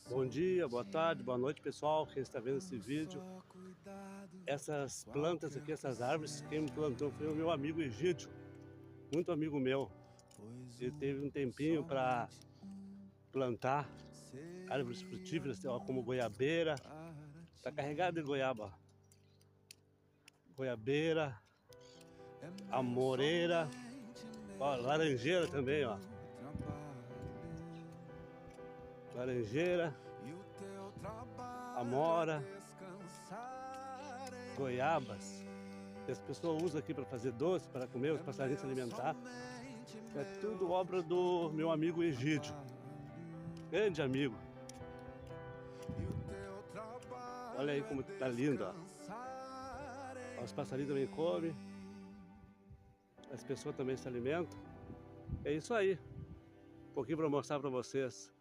Bom dia, boa tarde, boa noite, pessoal, quem está vendo esse vídeo. Essas plantas aqui, essas árvores, quem me plantou foi o meu amigo Egídio, muito amigo meu. Ele teve um tempinho para plantar árvores frutíferas, ó, como goiabeira, tá carregado de goiaba. Goiabeira, amoreira, ó, laranjeira também, ó. Laranjeira, amora, goiabas. Que as pessoas usam aqui para fazer doce, para comer, os passarinhos se alimentar. É tudo obra do meu amigo Egídio, grande amigo. Olha aí como tá lindo, ó. Os passarinhos também comem, as pessoas também se alimentam. É isso aí, um pouquinho para mostrar para vocês.